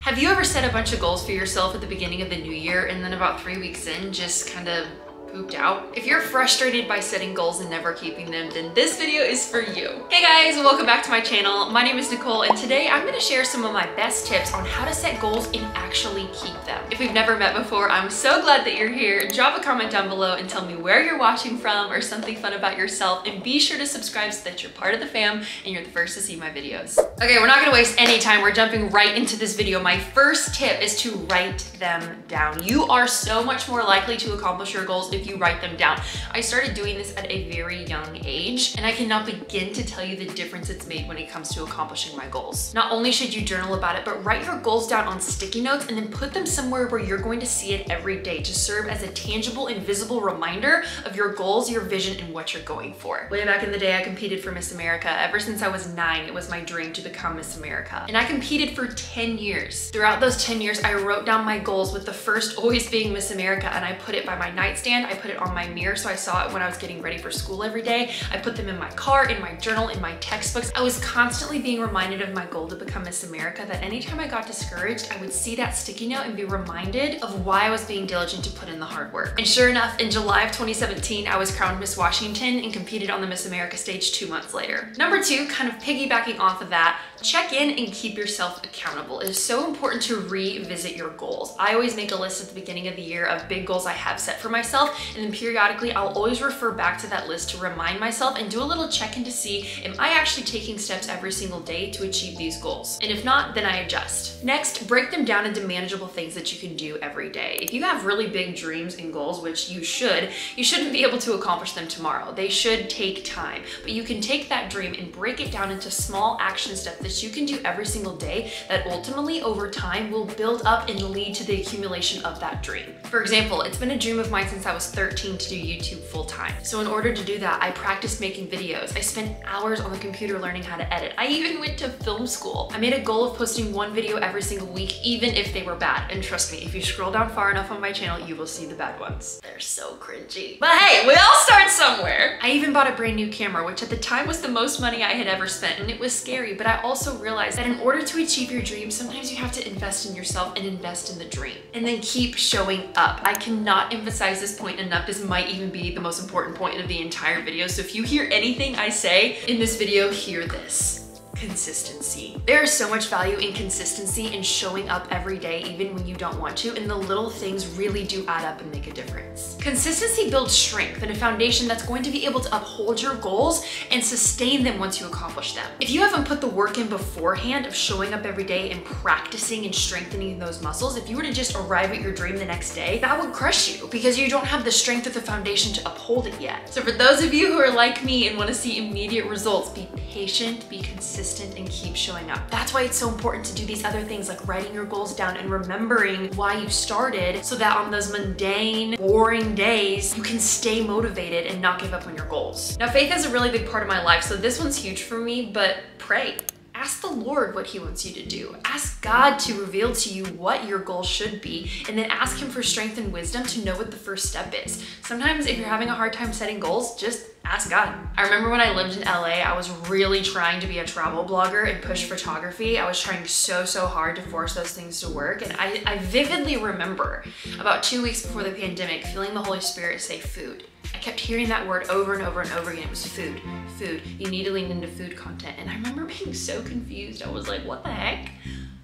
Have you ever set a bunch of goals for yourself at the beginning of the new year and then about 3 weeks in just kind of pooped out? If you're frustrated by setting goals and never keeping them, then this video is for you. Hey guys, welcome back to my channel. My name is Nicole and today I'm gonna share some of my best tips on how to set goals and actually keep them. If we've never met before, I'm so glad that you're here. Drop a comment down below and tell me where you're watching from or something fun about yourself, and be sure to subscribe so that you're part of the fam and you're the first to see my videos. Okay, we're not gonna waste any time. We're jumping right into this video. My first tip is to write them down. You are so much more likely to accomplish your goals if you write them down. I started doing this at a very young age, and I cannot begin to tell you the difference it's made when it comes to accomplishing my goals. Not only should you journal about it, but write your goals down on sticky notes and then put them somewhere where you're going to see it every day to serve as a tangible and visible reminder of your goals, your vision, and what you're going for. Way back in the day, I competed for Miss America. Ever since I was 9, it was my dream to become Miss America. And I competed for 10 years. Throughout those 10 years, I wrote down my goals, with the first always being Miss America, and I put it by my nightstand. I put it on my mirror so I saw it when I was getting ready for school every day. I put them in my car, in my journal, in my textbooks. I was constantly being reminded of my goal to become Miss America, that anytime I got discouraged, I would see that sticky note and be reminded of why I was being diligent to put in the hard work. And sure enough, in July of 2017, I was crowned Miss Washington and competed on the Miss America stage 2 months later. Number 2, kind of piggybacking off of that, check in and keep yourself accountable. It is so important to revisit your goals. I always make a list at the beginning of the year of big goals I have set for myself, and then periodically I'll always refer back to that list to remind myself and do a little check-in to see, am I actually taking steps every single day to achieve these goals? And if not, then I adjust. Next, break them down into manageable things that you can do every day. If you have really big dreams and goals, which you shouldn't be able to accomplish them tomorrow. They should take time, but you can take that dream and break it down into small action steps that you can do every single day that ultimately over time will build up and lead to the accumulation of that dream. For example, it's been a dream of mine since I was 13 to do YouTube full time. So in order to do that, I practiced making videos. I spent hours on the computer learning how to edit. I even went to film school. I made a goal of posting 1 video every single week, even if they were bad. And trust me, if you scroll down far enough on my channel, you will see the bad ones. They're so cringy. But hey, we all start somewhere. I even bought a brand new camera, which at the time was the most money I had ever spent, and it was scary, but I also realized that in order to achieve your dream, sometimes you have to invest in yourself and invest in the dream. And then keep showing up. I cannot emphasize this point enough. This might even be the most important point of the entire video. So if you hear anything I say in this video, hear this. Consistency. There is so much value in consistency and showing up every day, even when you don't want to, and the little things really do add up and make a difference. Consistency builds strength and a foundation that's going to be able to uphold your goals and sustain them once you accomplish them. If you haven't put the work in beforehand of showing up every day and practicing and strengthening those muscles, if you were to just arrive at your dream the next day, that would crush you because you don't have the strength of the foundation to uphold it yet. So for those of you who are like me and want to see immediate results, be patient, be consistent, and keep showing up. That's why it's so important to do these other things like writing your goals down and remembering why you started, so that on those mundane, boring days, you can stay motivated and not give up on your goals. Now, faith is a really big part of my life, so this one's huge for me, but pray. Ask the Lord what He wants you to do. Ask God to reveal to you what your goal should be, and then ask Him for strength and wisdom to know what the first step is. Sometimes if you're having a hard time setting goals, just ask God. I remember when I lived in LA, I was really trying to be a travel blogger and push photography. I was trying so hard to force those things to work. And I vividly remember about 2 weeks before the pandemic, feeling the Holy Spirit say food. I kept hearing that word over and over and over again. It was food, food. You need to lean into food content. And I remember being so confused. I was like, what the heck?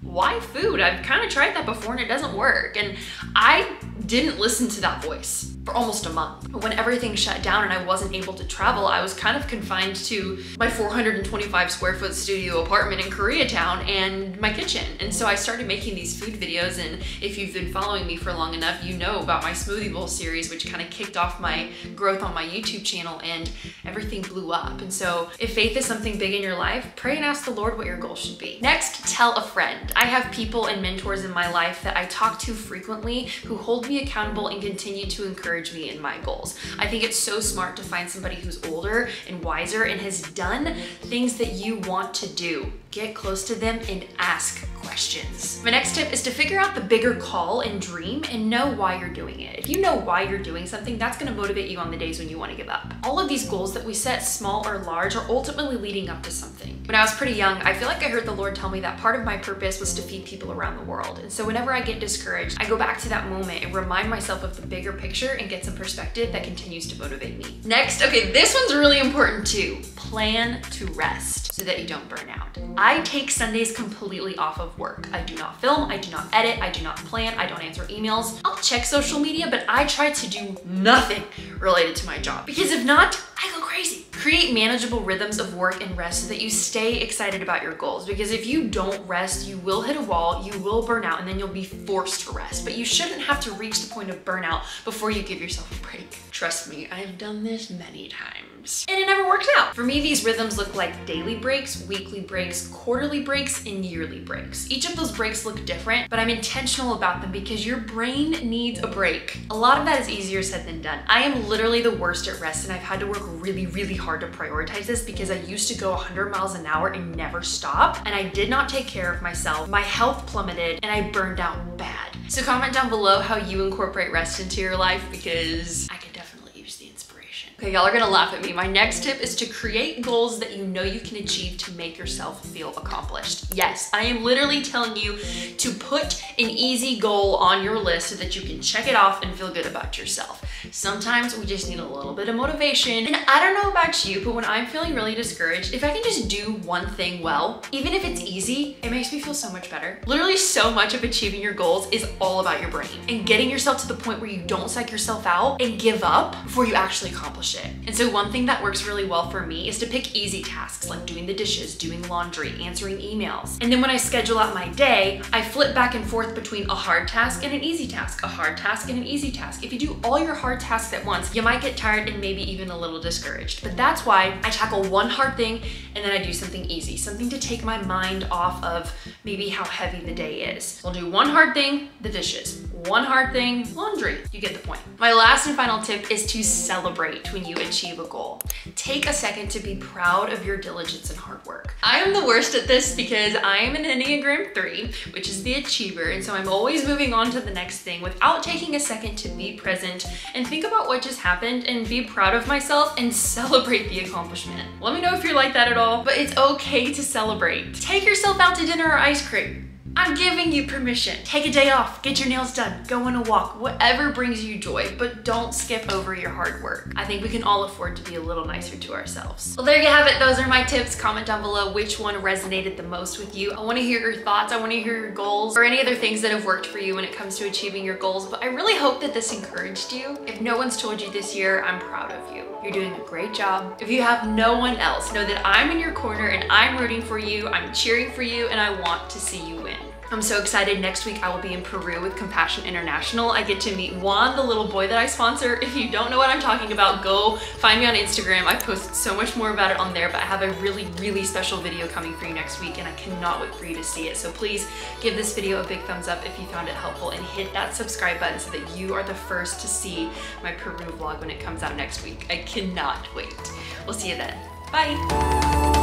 Why food? I've kind of tried that before and it doesn't work. And I didn't listen to that voice for almost a month. When everything shut down and I wasn't able to travel, I was kind of confined to my 425 square foot studio apartment in Koreatown and my kitchen. And so I started making these food videos, and if you've been following me for long enough, you know about my smoothie bowl series, which kind of kicked off my growth on my YouTube channel, and everything blew up. And so if faith is something big in your life, pray and ask the Lord what your goal should be. Next, tell a friend. I have people and mentors in my life that I talk to frequently who hold me accountable and continue to encourage me in my goals. I think it's so smart to find somebody who's older and wiser and has done things that you want to do. Get close to them and ask questions. My next tip is to figure out the bigger call and dream and know why you're doing it. If you know why you're doing something, that's gonna motivate you on the days when you wanna give up. All of these goals that we set, small or large, are ultimately leading up to something. When I was pretty young, I feel like I heard the Lord tell me that part of my purpose was to feed people around the world. And so whenever I get discouraged, I go back to that moment and remind myself of the bigger picture and get some perspective that continues to motivate me. Next, okay, this one's really important too. Plan to rest so that you don't burn out. I take Sundays completely off of work. I do not film, I do not edit, I do not plan, I don't answer emails. I'll check social media, but I try to do nothing related to my job, because if not, I go crazy. Create manageable rhythms of work and rest so that you stay excited about your goals, because if you don't rest, you will hit a wall, you will burn out, and then you'll be forced to rest. But you shouldn't have to reach the point of burnout before you give yourself a break. Trust me, I have done this many times, and it never worked out. For me, these rhythms look like daily breaks, weekly breaks, quarterly breaks, and yearly breaks. Each of those breaks look different, but I'm intentional about them because your brain needs a break. A lot of that is easier said than done. I am literally the worst at rest, and I've had to work really, really hard to prioritize this because I used to go 100 miles an hour and never stop, and I did not take care of myself. My health plummeted, and I burned out bad. So comment down below how you incorporate rest into your life, because I could definitely use the inspiration. Okay, y'all are gonna laugh at me. My next tip is to create goals that you know you can achieve to make yourself feel accomplished. Yes, I am literally telling you to put an easy goal on your list so that you can check it off and feel good about yourself. Sometimes we just need a little bit of motivation. And I don't know about you, but when I'm feeling really discouraged, if I can just do one thing well, even if it's easy, it makes me feel so much better. Literally so much of achieving your goals is all about your brain and getting yourself to the point where you don't psych yourself out and give up before you actually accomplish it. And so one thing that works really well for me is to pick easy tasks like doing the dishes, doing laundry, answering emails. And then when I schedule out my day, I flip back and forth between a hard task and an easy task, a hard task and an easy task. If you do all your hard tasks at once, you might get tired and maybe even a little discouraged. But that's why I tackle one hard thing and then I do something easy, something to take my mind off of maybe how heavy the day is. I'll do one hard thing, the dishes. One hard thing, laundry. You get the point. My last and final tip is to celebrate when you achieve a goal. Take a second to be proud of your diligence and hard work. I am the worst at this because I am an Enneagram 3, which is the achiever, and so I'm always moving on to the next thing without taking a second to be present and think about what just happened and be proud of myself and celebrate the accomplishment. Let me know if you're like that at all, but it's okay to celebrate. Take yourself out to dinner or ice cream. I'm giving you permission. Take a day off, get your nails done, go on a walk, whatever brings you joy, but don't skip over your hard work. I think we can all afford to be a little nicer to ourselves. Well, there you have it. Those are my tips. Comment down below which one resonated the most with you. I want to hear your thoughts. I want to hear your goals or any other things that have worked for you when it comes to achieving your goals. But I really hope that this encouraged you. If no one's told you this year, I'm proud of you. You're doing a great job. If you have no one else, know that I'm in your corner and I'm rooting for you, I'm cheering for you, and I want to see you win. I'm so excited. Next week I will be in Peru with Compassion International. I get to meet Juan, the little boy that I sponsor. If you don't know what I'm talking about, go find me on Instagram. I post so much more about it on there, but I have a really, really special video coming for you next week and I cannot wait for you to see it. So please give this video a big thumbs up if you found it helpful and hit that subscribe button so that you are the first to see my Peru vlog when it comes out next week. I cannot wait. We'll see you then. Bye.